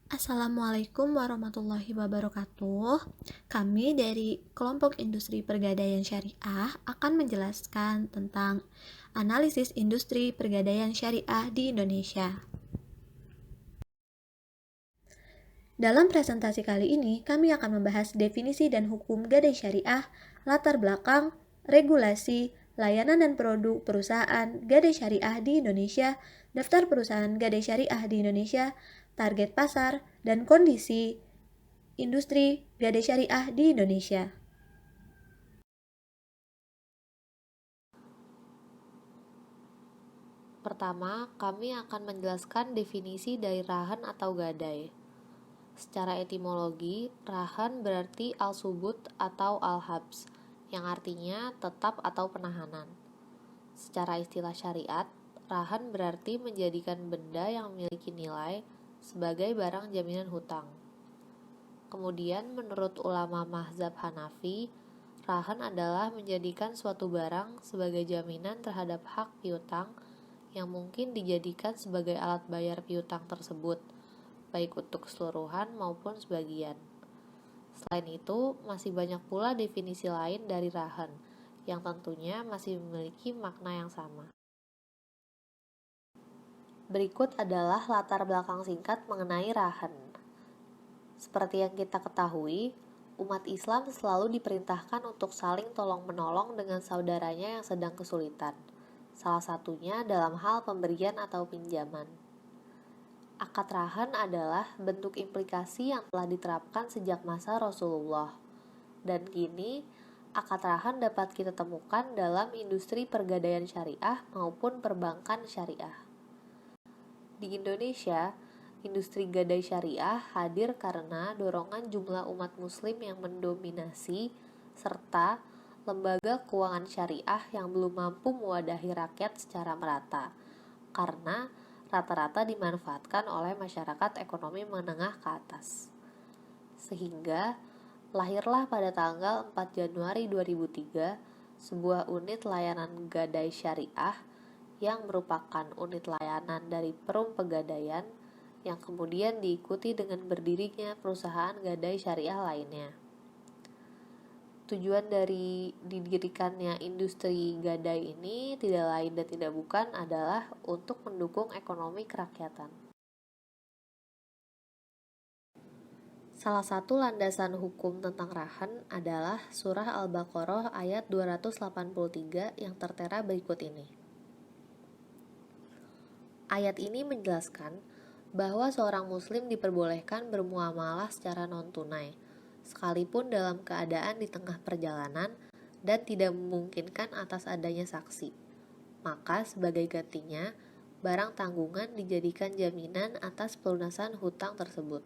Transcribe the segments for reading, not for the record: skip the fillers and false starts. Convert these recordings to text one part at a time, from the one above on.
Assalamualaikum warahmatullahi wabarakatuh. Kami dari kelompok industri pergadaian syariah akan menjelaskan tentang analisis industri pergadaian syariah di Indonesia. Dalam presentasi kali ini, kami akan membahas definisi dan hukum gadai syariah, latar belakang, regulasi, layanan dan produk perusahaan gadai syariah di Indonesia, daftar perusahaan gadai syariah di Indonesia, target pasar, dan kondisi industri gadai syariah di Indonesia. Pertama, kami akan menjelaskan definisi dari rahan atau gadai. Secara etimologi, rahan berarti al-subut atau al-habs, yang artinya tetap atau penahanan. Secara istilah syariat, rahan berarti menjadikan benda yang memiliki nilai sebagai barang jaminan hutang. Kemudian, menurut ulama mazhab Hanafi, rahan adalah menjadikan suatu barang sebagai jaminan terhadap hak piutang yang mungkin dijadikan sebagai alat bayar piutang tersebut, baik untuk keseluruhan maupun sebagian. Selain itu, masih banyak pula definisi lain dari rahan, yang tentunya masih memiliki makna yang sama. Berikut adalah latar belakang singkat mengenai rahan. Seperti yang kita ketahui, umat Islam selalu diperintahkan untuk saling tolong-menolong dengan saudaranya yang sedang kesulitan. Salah satunya dalam hal pemberian atau pinjaman. Akad rahan adalah bentuk implikasi yang telah diterapkan sejak masa Rasulullah. Dan kini, akad rahan dapat kita temukan dalam industri pergadaian syariah maupun perbankan syariah. Di Indonesia, industri gadai syariah hadir karena dorongan jumlah umat muslim yang mendominasi serta lembaga keuangan syariah yang belum mampu mewadahi rakyat secara merata karena rata-rata dimanfaatkan oleh masyarakat ekonomi menengah ke atas. Sehingga lahirlah pada tanggal 4 Januari 2003 sebuah unit layanan gadai syariah yang merupakan unit layanan dari Perum Pegadaian yang kemudian diikuti dengan berdirinya perusahaan gadai syariah lainnya. Tujuan dari didirikannya industri gadai ini tidak lain dan tidak bukan adalah untuk mendukung ekonomi kerakyatan. Salah satu landasan hukum tentang rahan adalah Surah Al-Baqarah ayat 283 yang tertera berikut ini. Ayat ini menjelaskan bahwa seorang muslim diperbolehkan bermuamalah secara non-tunai, sekalipun dalam keadaan di tengah perjalanan dan tidak memungkinkan atas adanya saksi. Maka sebagai gantinya, barang tanggungan dijadikan jaminan atas pelunasan hutang tersebut.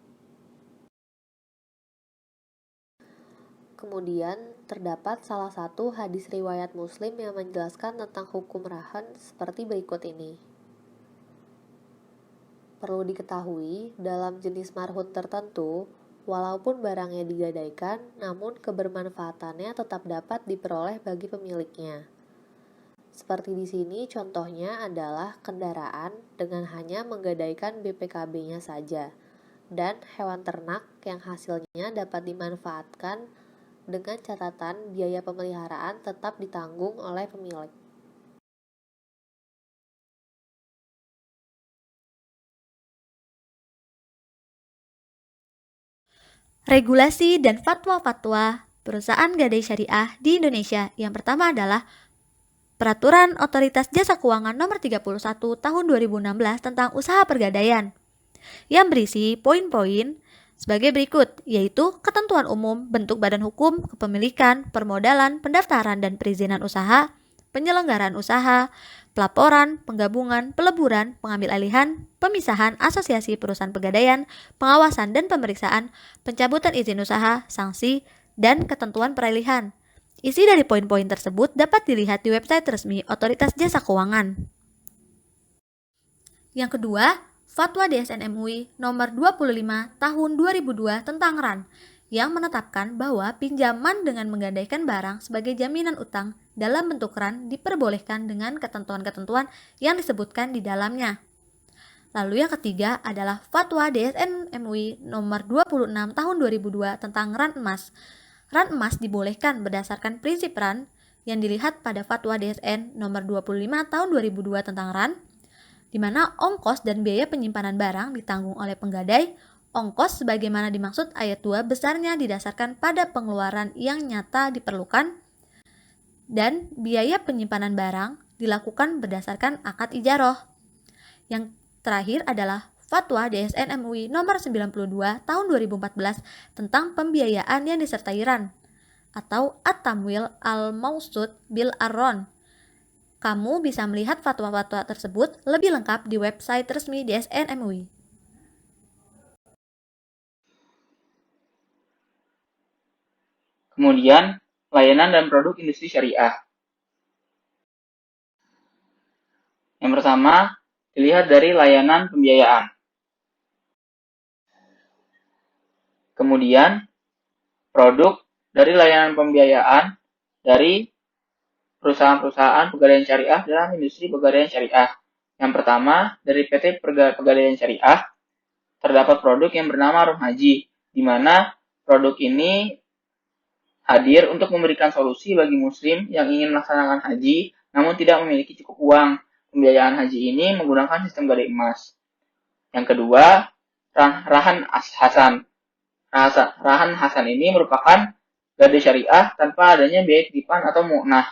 Kemudian, terdapat salah satu hadis riwayat Muslim yang menjelaskan tentang hukum rahan seperti berikut ini. Perlu diketahui, dalam jenis marhun tertentu, walaupun barangnya digadaikan, namun kebermanfaatannya tetap dapat diperoleh bagi pemiliknya. Seperti di sini contohnya adalah kendaraan dengan hanya menggadaikan BPKB-nya saja, dan hewan ternak yang hasilnya dapat dimanfaatkan dengan catatan biaya pemeliharaan tetap ditanggung oleh pemilik. Regulasi dan fatwa-fatwa perusahaan gadai syariah di Indonesia. Yang pertama adalah Peraturan Otoritas Jasa Keuangan Nomor 31 Tahun 2016 tentang Usaha Pergadaian, yang berisi poin-poin sebagai berikut, yaitu ketentuan umum, bentuk badan hukum, kepemilikan, permodalan, pendaftaran dan perizinan usaha, penyelenggaraan usaha, pelaporan, penggabungan, peleburan, pengambil alihan, pemisahan, asosiasi perusahaan pegadaian, pengawasan dan pemeriksaan, pencabutan izin usaha, sanksi, dan ketentuan peralihan. Isi dari poin-poin tersebut dapat dilihat di website resmi Otoritas Jasa Keuangan. Yang kedua, Fatwa DSN MUI nomor 25 tahun 2002 tentang RAN yang menetapkan bahwa pinjaman dengan menggadaikan barang sebagai jaminan utang dalam bentuk RAN diperbolehkan dengan ketentuan-ketentuan yang disebutkan di dalamnya. Lalu yang ketiga adalah Fatwa DSN MUI nomor 26 tahun 2002 tentang RAN emas. RAN emas dibolehkan berdasarkan prinsip RAN yang dilihat pada Fatwa DSN nomor 25 tahun 2002 tentang RAN, di mana ongkos dan biaya penyimpanan barang ditanggung oleh penggadai. Ongkos sebagaimana dimaksud ayat 2 besarnya didasarkan pada pengeluaran yang nyata diperlukan, dan biaya penyimpanan barang dilakukan berdasarkan akad ijaroh. Yang terakhir adalah Fatwa DSN MUI nomor 92 tahun 2014 tentang pembiayaan yang disertai RAN atau At-Tamwil Al-Mausud bil Ar-Ron. Kamu bisa melihat fatwa-fatwa tersebut lebih lengkap di website resmi DSN MUI. Kemudian, layanan dan produk industri syariah. Yang pertama, dilihat dari layanan pembiayaan. Kemudian, produk dari layanan pembiayaan dari perusahaan-perusahaan pegadaian syariah dalam industri pegadaian syariah. Yang pertama, dari PT Pegadaian Syariah, terdapat produk yang bernama Rum Haji, di mana produk ini hadir untuk memberikan solusi bagi muslim yang ingin melaksanakan haji, namun tidak memiliki cukup uang. Pembiayaan haji ini menggunakan sistem gadai emas. Yang kedua, Rahan Hasan. Rahan Hasan ini merupakan gadai syariah tanpa adanya biaya titipan atau mu'nah.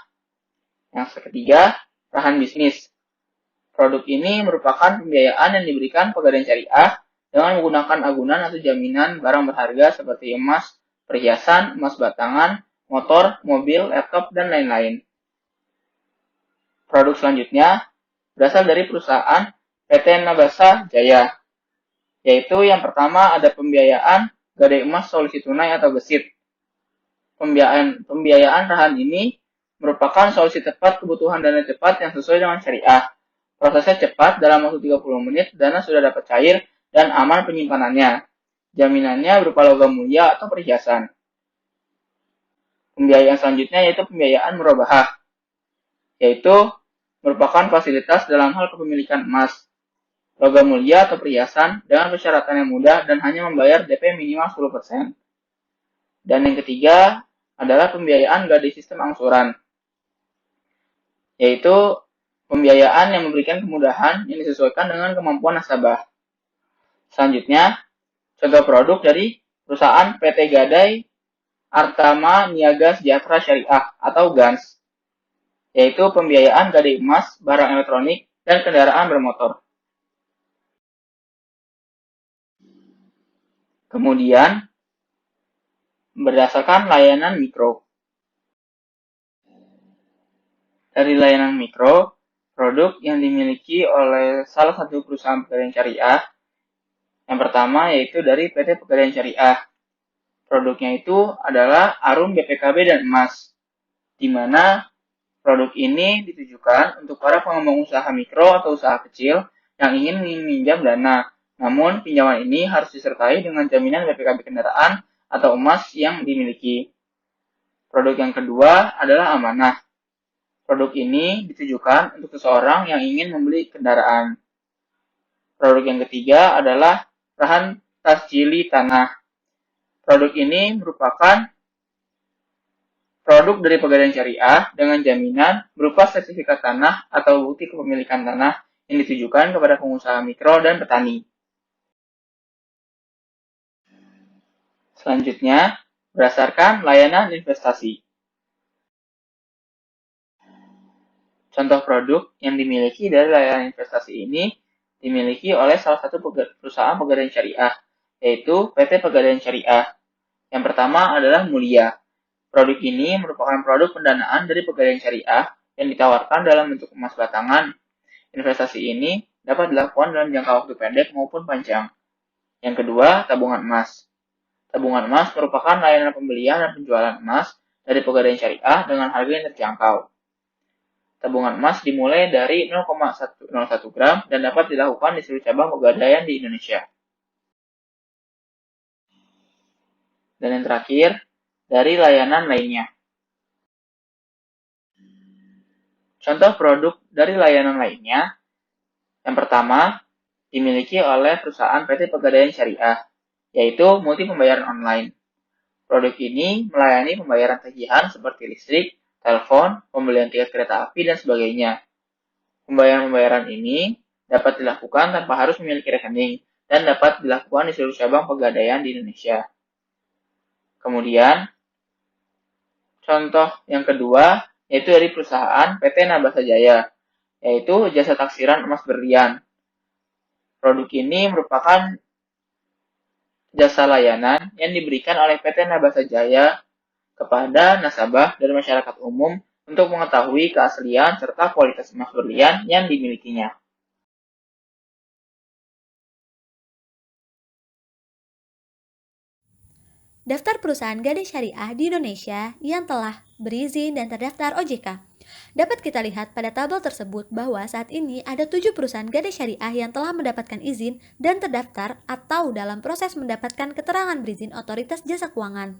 Yang ketiga, Rahan Bisnis. Produk ini merupakan pembiayaan yang diberikan pegadaian syariah dengan menggunakan agunan atau jaminan barang berharga seperti emas, perhiasan, emas batangan, motor, mobil, laptop, dan lain-lain. Produk selanjutnya berasal dari perusahaan PT Nabasa Jaya, yaitu yang pertama ada pembiayaan gadai emas solusi tunai atau gesit. Pembiayaan Rahan ini merupakan solusi tepat kebutuhan dana cepat yang sesuai dengan syariah. Prosesnya cepat, dalam waktu 30 menit, dana sudah dapat cair dan aman penyimpanannya. Jaminannya berupa logam mulia atau perhiasan. Pembiayaan selanjutnya yaitu pembiayaan murabahah, yaitu merupakan fasilitas dalam hal kepemilikan emas, logam mulia atau perhiasan dengan persyaratan yang mudah dan hanya membayar DP minimal 10%. Dan yang ketiga adalah pembiayaan gadai sistem angsuran, yaitu pembiayaan yang memberikan kemudahan yang disesuaikan dengan kemampuan nasabah. Selanjutnya, contoh produk dari perusahaan PT Gadai Artama Niaga Sejahtera Syariah atau GANS, yaitu pembiayaan gadai emas, barang elektronik, dan kendaraan bermotor. Kemudian, berdasarkan layanan mikro. Dari layanan mikro, produk yang dimiliki oleh salah satu perusahaan pegadaian syariah, yang pertama yaitu dari PT Pegadaian Syariah. Produknya itu adalah Arum BPKB dan Emas, di mana produk ini ditujukan untuk para pengembang usaha mikro atau usaha kecil yang ingin meminjam dana. Namun, pinjaman ini harus disertai dengan jaminan BPKB kendaraan atau emas yang dimiliki. Produk yang kedua adalah amanah. Produk ini ditujukan untuk seseorang yang ingin membeli kendaraan. Produk yang ketiga adalah Rahan Tasjili Tanah. Produk ini merupakan produk dari Pegadaian Syariah dengan jaminan berupa sertifikat tanah atau bukti kepemilikan tanah yang ditujukan kepada pengusaha mikro dan petani. Selanjutnya, berdasarkan layanan investasi. Contoh produk yang dimiliki dari layanan investasi ini dimiliki oleh salah satu perusahaan pegadaian syariah, yaitu PT Pegadaian Syariah. Yang pertama adalah Mulia. Produk ini merupakan produk pendanaan dari Pegadaian Syariah yang ditawarkan dalam bentuk emas batangan. Investasi ini dapat dilakukan dalam jangka waktu pendek maupun panjang. Yang kedua, tabungan emas. Tabungan emas merupakan layanan pembelian dan penjualan emas dari Pegadaian Syariah dengan harga yang terjangkau. Tabungan emas dimulai dari 0,101 gram dan dapat dilakukan di seluruh cabang pegadaian di Indonesia. Dan yang terakhir, dari layanan lainnya. Contoh produk dari layanan lainnya, yang pertama, dimiliki oleh perusahaan PT Pegadaian Syariah, yaitu multi pembayaran online. Produk ini melayani pembayaran tagihan seperti listrik, telepon, pembelian tiket kereta api, dan sebagainya. Pembayaran-pembayaran ini dapat dilakukan tanpa harus memiliki rekening dan dapat dilakukan di seluruh cabang Pegadaian di Indonesia. Kemudian, contoh yang kedua yaitu dari perusahaan PT Nabasa Jaya, yaitu jasa taksiran emas berlian. Produk ini merupakan jasa layanan yang diberikan oleh PT Nabasa Jaya kepada nasabah dan masyarakat umum untuk mengetahui keaslian serta kualitas emas berlian yang dimilikinya. Daftar perusahaan gadai syariah di Indonesia yang telah berizin dan terdaftar OJK. Dapat kita lihat pada tabel tersebut bahwa saat ini ada 7 perusahaan gadai syariah yang telah mendapatkan izin dan terdaftar atau dalam proses mendapatkan keterangan berizin Otoritas Jasa Keuangan.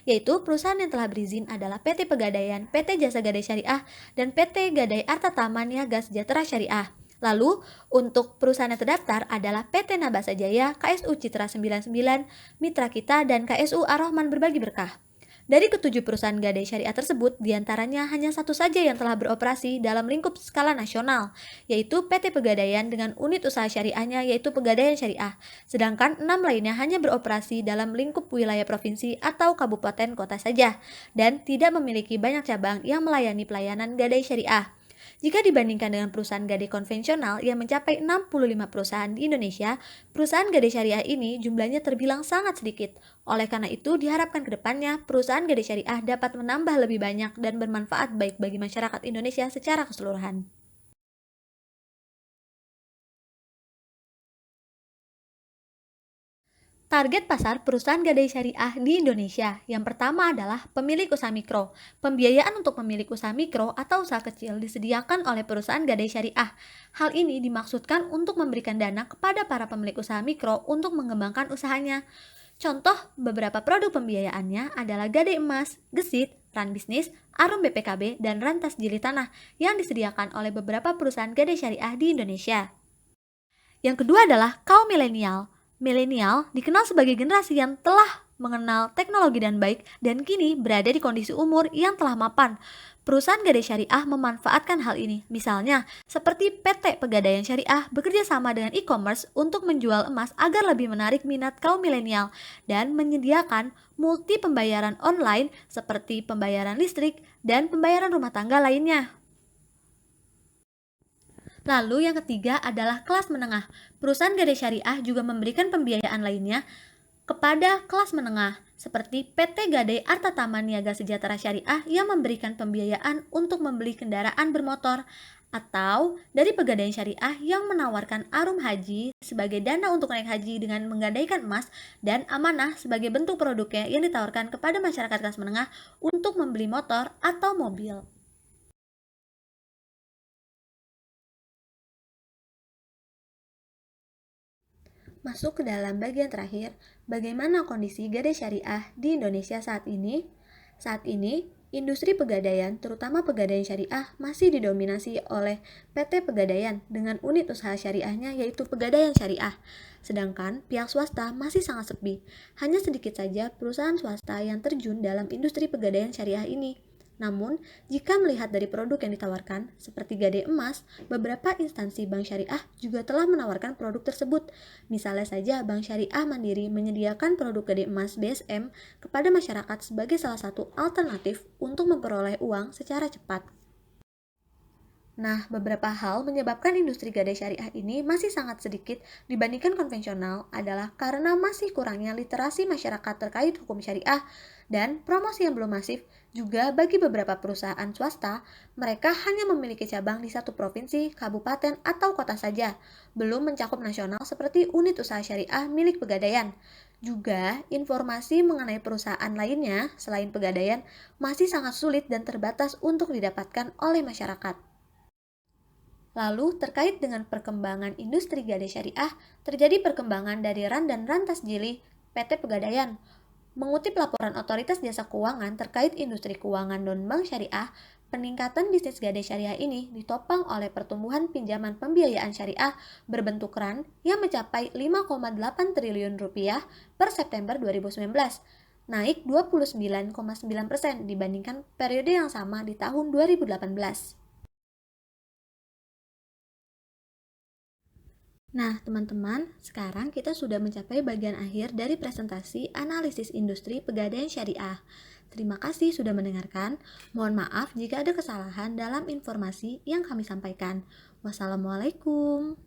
Yaitu perusahaan yang telah berizin adalah PT Pegadaian, PT Jasa Gadai Syariah, dan PT Gadai Arta Tama Niaga Sejahtera Syariah. Lalu, untuk perusahaan yang terdaftar adalah PT Nabasa Jaya, KSU Citra 99, Mitra Kita, dan KSU Ar-Rahman Berbagi Berkah. Dari ketujuh perusahaan gadai syariah tersebut, diantaranya hanya satu saja yang telah beroperasi dalam lingkup skala nasional, yaitu PT Pegadaian dengan unit usaha syariahnya yaitu Pegadaian Syariah, sedangkan 6 lainnya hanya beroperasi dalam lingkup wilayah provinsi atau kabupaten kota saja, dan tidak memiliki banyak cabang yang melayani pelayanan gadai syariah. Jika dibandingkan dengan perusahaan gadai konvensional yang mencapai 65 perusahaan di Indonesia, perusahaan gadai syariah ini jumlahnya terbilang sangat sedikit. Oleh karena itu, diharapkan ke depannya perusahaan gadai syariah dapat menambah lebih banyak dan bermanfaat baik bagi masyarakat Indonesia secara keseluruhan. Target pasar perusahaan gadai syariah di Indonesia. Yang pertama adalah pemilik usaha mikro. Pembiayaan untuk pemilik usaha mikro atau usaha kecil disediakan oleh perusahaan gadai syariah. Hal ini dimaksudkan untuk memberikan dana kepada para pemilik usaha mikro untuk mengembangkan usahanya. Contoh beberapa produk pembiayaannya adalah Gadai Emas, Gesit, Ran Bisnis, Arum BPKB, dan Rantas Jili Tanah yang disediakan oleh beberapa perusahaan gadai syariah di Indonesia. Yang kedua adalah kaum milenial. Milenial dikenal sebagai generasi yang telah mengenal teknologi dan baik dan kini berada di kondisi umur yang telah mapan. Perusahaan gadai syariah memanfaatkan hal ini. Misalnya, seperti PT Pegadaian Syariah bekerja sama dengan e-commerce untuk menjual emas agar lebih menarik minat kaum milenial dan menyediakan multi pembayaran online seperti pembayaran listrik dan pembayaran rumah tangga lainnya. Lalu yang ketiga adalah kelas menengah. Perusahaan gadai syariah juga memberikan pembiayaan lainnya kepada kelas menengah, seperti PT Gadai Arta Tama Niaga Sejahtera Syariah yang memberikan pembiayaan untuk membeli kendaraan bermotor, atau dari Pegadaian Syariah yang menawarkan Arum Haji sebagai dana untuk naik haji dengan menggadaikan emas dan amanah sebagai bentuk produknya yang ditawarkan kepada masyarakat kelas menengah untuk membeli motor atau mobil. Masuk ke dalam bagian terakhir, bagaimana kondisi gadai syariah di Indonesia saat ini? Saat ini, industri pegadaian, terutama pegadaian syariah, masih didominasi oleh PT Pegadaian dengan unit usaha syariahnya yaitu Pegadaian Syariah. Sedangkan pihak swasta masih sangat sepi. Hanya sedikit saja perusahaan swasta yang terjun dalam industri pegadaian syariah ini. Namun, jika melihat dari produk yang ditawarkan, seperti gadai emas, beberapa instansi bank syariah juga telah menawarkan produk tersebut. Misalnya saja Bank Syariah Mandiri menyediakan produk gadai emas BSM kepada masyarakat sebagai salah satu alternatif untuk memperoleh uang secara cepat. Nah, beberapa hal menyebabkan industri gadai syariah ini masih sangat sedikit dibandingkan konvensional adalah karena masih kurangnya literasi masyarakat terkait hukum syariah dan promosi yang belum masif. Juga bagi beberapa perusahaan swasta, mereka hanya memiliki cabang di satu provinsi, kabupaten, atau kota saja, belum mencakup nasional seperti unit usaha syariah milik Pegadaian. Juga, informasi mengenai perusahaan lainnya selain Pegadaian masih sangat sulit dan terbatas untuk didapatkan oleh masyarakat. Lalu, terkait dengan perkembangan industri gadai syariah, terjadi perkembangan dari Ran dan Rantas Jili PT Pegadaian. Mengutip laporan Otoritas Jasa Keuangan terkait industri keuangan non-bank syariah Peningkatan bisnis Gadai Syariah ini ditopang oleh pertumbuhan pinjaman pembiayaan syariah berbentuk ran yang mencapai 5,8 triliun rupiah per September 2019, naik 29,9% dibandingkan periode yang sama di tahun 2018. Nah, teman-teman, sekarang kita sudah mencapai bagian akhir dari presentasi analisis industri pegadaian syariah. Terima kasih sudah mendengarkan. Mohon maaf jika ada kesalahan dalam informasi yang kami sampaikan. Wassalamualaikum.